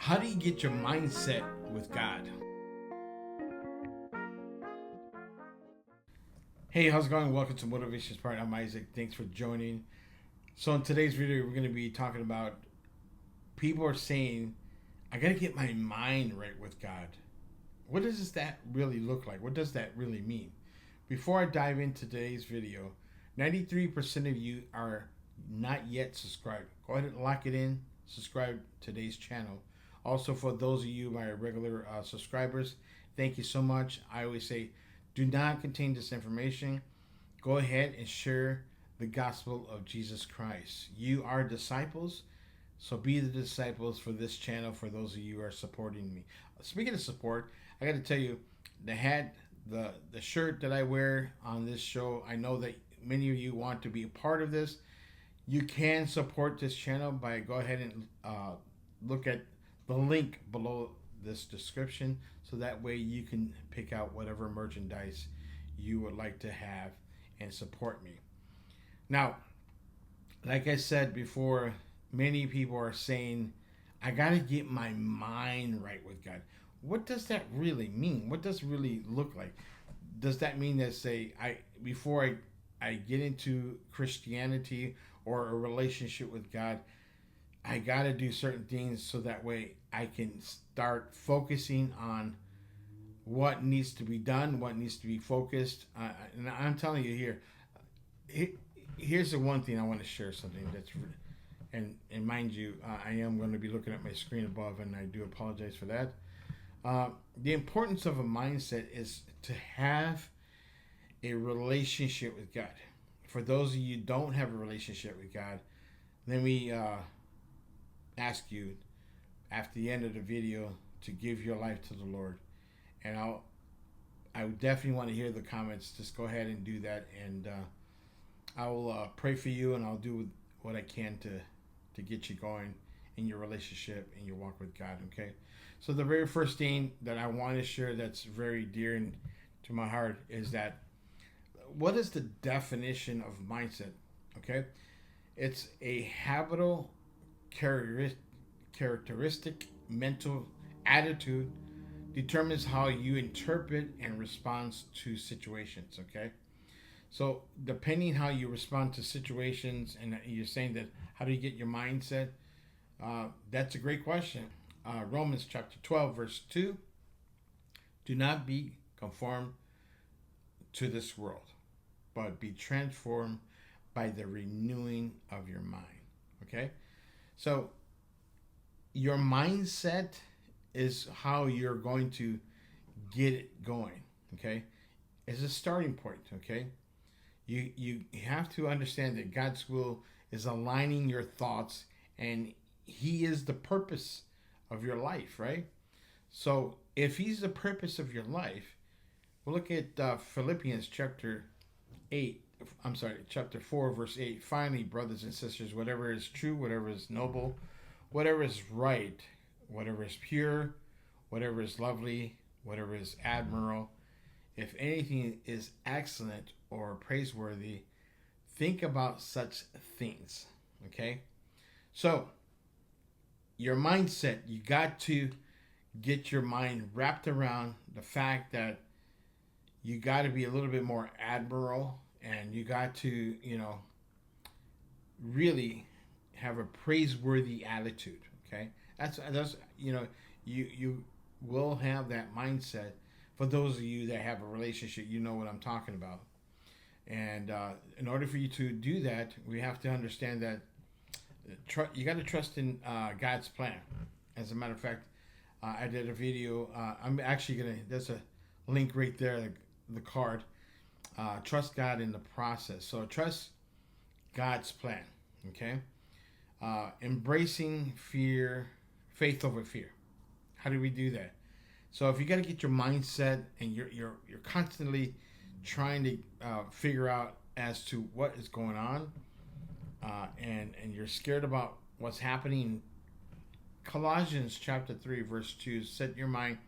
How do you get your mindset with God? Hey, how's it going? Welcome to Motivation Part. I'm Isaac. Thanks for joining. So in today's video, we're going to be talking about people are saying, I got to get my mind right with God. What does that really look like? What does that really mean? Before I dive into today's video, 93% of you are not yet subscribed. Go ahead and lock it in. Subscribe to today's channel. Also, for those of you, my regular subscribers, thank you so much. I always say, do not contain this information. Go ahead and share the gospel of Jesus Christ. You are disciples, so be the disciples for this channel for those of you who are supporting me. Speaking of support, I got to tell you, the hat, the shirt that I wear on this show, I know that many of you want to be a part of this. You can support this channel by go ahead and look at the link below this description, so that way you can pick out whatever merchandise you would like to have and support me. Now, like I said before, many people are saying, I got to get my mind right with God. What does that really mean? What does it really look like? Does that mean that before I get into Christianity or a relationship with God, I got to do certain things so that way I can start focusing on what needs to be done, what needs to be focused. And I'm telling you here's the one thing I want to share something that's, and mind you, I am going to be looking at my screen above, and I do apologize for that. The importance of a mindset is to have a relationship with God. For those of you who don't have a relationship with God, let me ask you after the end of the video to give your life to the Lord. And I would definitely want to hear the comments. Just go ahead and do that, and I will pray for you, and I'll do what I can to get you going in your relationship and your walk with God. Okay, so the very first thing that I want to share that's very dear to my heart is that, what is the definition of mindset? Okay, it's a habitual characteristic mental attitude determines how you interpret and respond to situations. Okay, so depending how you respond to situations, and you're saying that, how do you get your mindset? That's a great question. Romans chapter 12 verse 2, do not be conformed to this world, but be transformed by the renewing of your mind. Okay, so your mindset is how you're going to get it going. Okay, it's a starting point. Okay, you have to understand that God's will is aligning your thoughts, and He is the purpose of your life, right? So if He's the purpose of your life, we'll look at Philippians chapter 4 verse 8. Finally, brothers and sisters, whatever is true, whatever is noble, whatever is right, whatever is pure, whatever is lovely, whatever is admirable, if anything is excellent or praiseworthy, think about such things. Okay, so your mindset, you got to get your mind wrapped around the fact that you got to be a little bit more admirable, and you got to, really have a praiseworthy attitude. Okay, that's you will have that mindset. For those of you that have a relationship, you know what I'm talking about. And in order for you to do that, we have to understand that you got to trust in God's plan. As a matter of fact, I did a video. I'm actually gonna. There's a link right there, the card. Trust God in the process. So trust God's plan. Okay. Embracing faith over fear. How do we do that? So if you got to get your mindset, and you're constantly trying to figure out as to what is going on, and you're scared about what's happening. Colossians chapter 3 verse 2, set your mind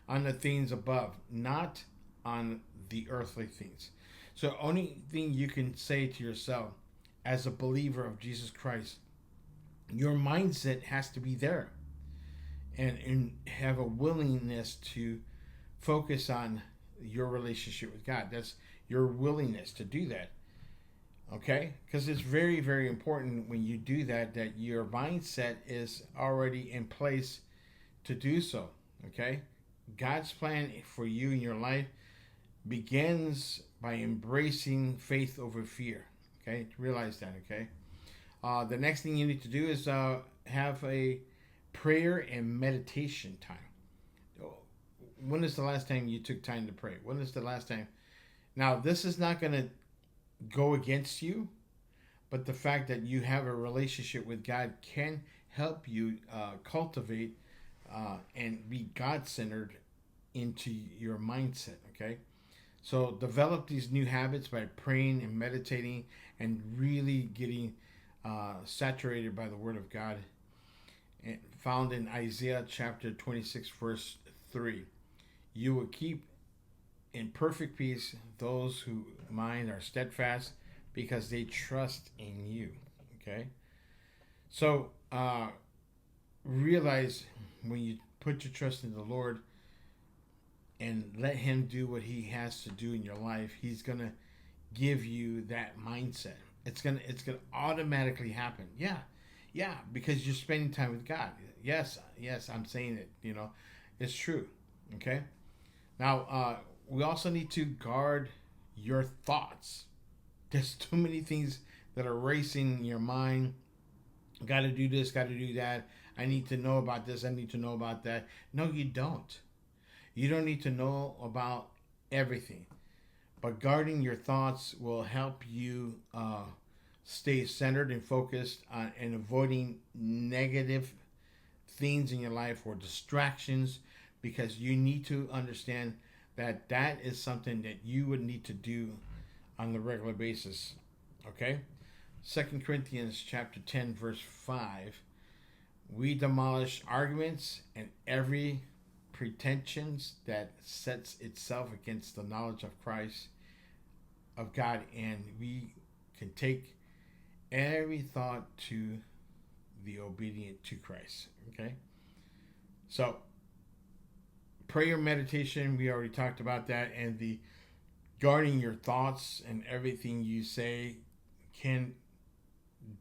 on the things above, not on the earthly things. So only thing you can say to yourself as a believer of Jesus Christ, your mindset has to be there. and have a willingness to focus on your relationship with God. That's your willingness to do that. Okay? Because it's very, very important when you do that, that your mindset is already in place to do so. Okay? God's plan for you in your life begins by embracing faith over fear. Okay? Realize that. Okay? The next thing you need to do is have a prayer and meditation time. When is the last time you took time to pray? When is the last time? Now, this is not going to go against you, but the fact that you have a relationship with God can help you cultivate and be God centered into your mindset. Okay, so develop these new habits by praying and meditating and really getting saturated by the Word of God, found in Isaiah chapter 26, verse 3. You will keep in perfect peace those whose mind are steadfast because they trust in you. Okay? So realize when you put your trust in the Lord and let Him do what He has to do in your life, He's going to give you that mindset. It's gonna automatically happen. Yeah, because you're spending time with God. Yes, I'm saying it. It's true. Okay. Now, we also need to guard your thoughts. There's too many things that are racing in your mind. Got to do this. Got to do that. I need to know about this. I need to know about that. No, you don't. You don't need to know about everything. But guarding your thoughts will help you stay centered and focused on and avoiding negative things in your life or distractions, because you need to understand that that is something that you would need to do on a regular basis. Okay? 2 Corinthians chapter 10 verse 5. We demolish arguments and every pretensions that sets itself against the knowledge of Christ, of God, and we can take every thought to the obedient to Christ. Okay? So, prayer meditation, we already talked about that, and the guarding your thoughts and everything you say can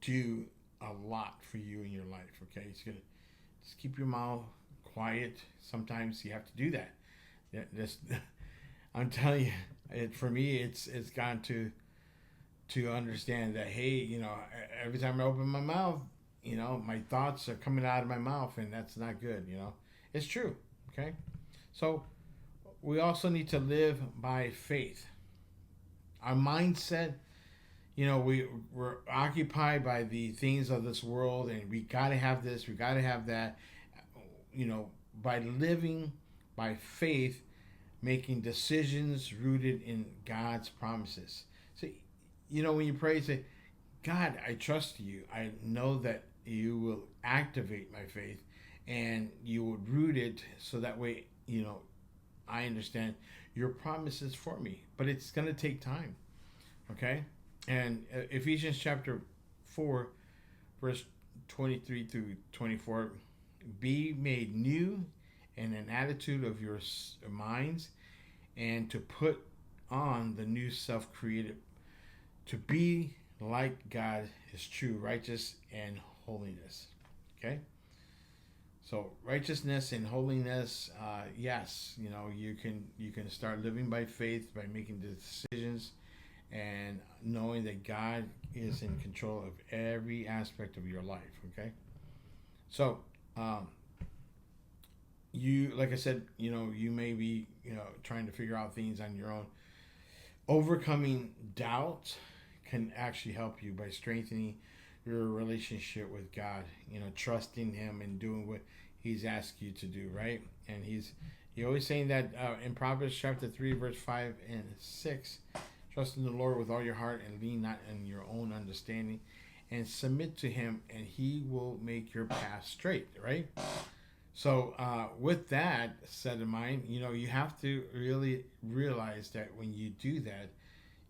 do a lot for you in your life. Okay? It's gonna just keep your mouth quiet. Sometimes you have to do that. I'm telling you, for me, it's gone to understand that, hey, every time I open my mouth, my thoughts are coming out of my mouth, and that's not good. It's true. Okay, so we also need to live by faith. Our mindset, we're occupied by the things of this world, and we got to have this, we got to have that. By living by faith, making decisions rooted in God's promises. So, when you pray, say, God, I trust you. I know that you will activate my faith and you will root it so that way, I understand your promises for me. But it's going to take time. Okay? And Ephesians chapter 4, verse 23 through 24, be made new in an attitude of your minds, and to put on the new self created to be like God is true, righteous, and holiness. Okay? So righteousness and holiness, yes, you can start living by faith by making the decisions and knowing that God is in control of every aspect of your life. Okay? So, you, like I said, you may be, trying to figure out things on your own. Overcoming doubt can actually help you by strengthening your relationship with God. Trusting Him and doing what He's asked you to do, right? And He's always saying that in Proverbs chapter 3, verse 5 and 6. Trust in the Lord with all your heart and lean not on your own understanding, and submit to Him, and He will make your path straight, right? So with that set in mind, you have to really realize that when you do that,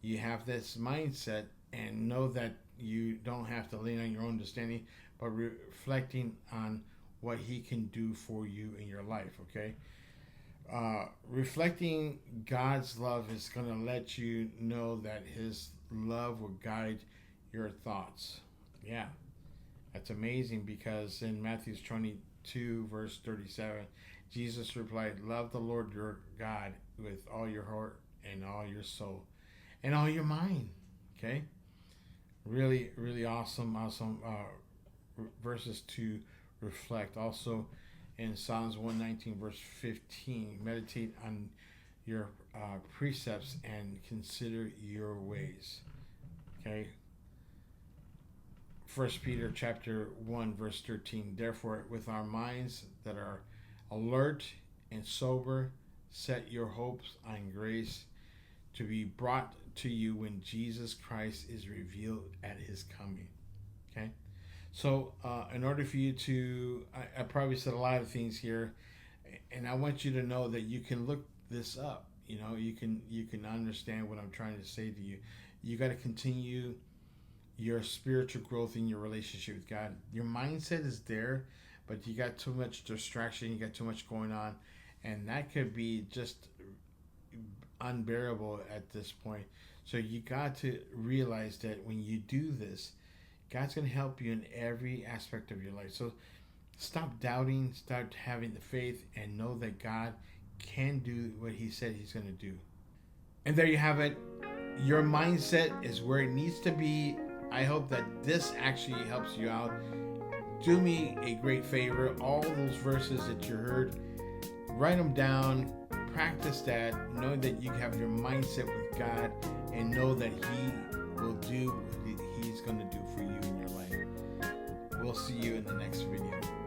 you have this mindset and know that you don't have to lean on your own understanding, but reflecting on what he can do for you in your life, okay? Reflecting God's love is going to let you know that his love will guide your thoughts. Yeah, that's amazing, because in Matthew 22, verse 37, Jesus replied, love the Lord your God with all your heart and all your soul and all your mind. Okay? Really, really awesome verses to reflect. Also in Psalms 119, verse 15, meditate on your precepts and consider your ways. Okay? First Peter chapter 1, verse 13, therefore with our minds that are alert and sober, set your hopes on grace to be brought to you when Jesus Christ is revealed at his coming. Okay? So in order for you to, I probably said a lot of things here, and I want you to know that you can look this up. You can understand what I'm trying to say to you. You got to continue your spiritual growth in your relationship with God. Your mindset is there, but you got too much distraction, you got too much going on, and that could be just unbearable at this point. So you got to realize that when you do this, God's going to help you in every aspect of your life. So stop doubting, start having the faith, and know that God can do what he said he's going to do. And there you have it. Your mindset is where it needs to be. I hope that this actually helps you out. Do me a great favor. All those verses that you heard, write them down. Practice that. Know that you have your mindset with God, and know that he will do what he's going to do for you in your life. We'll see you in the next video.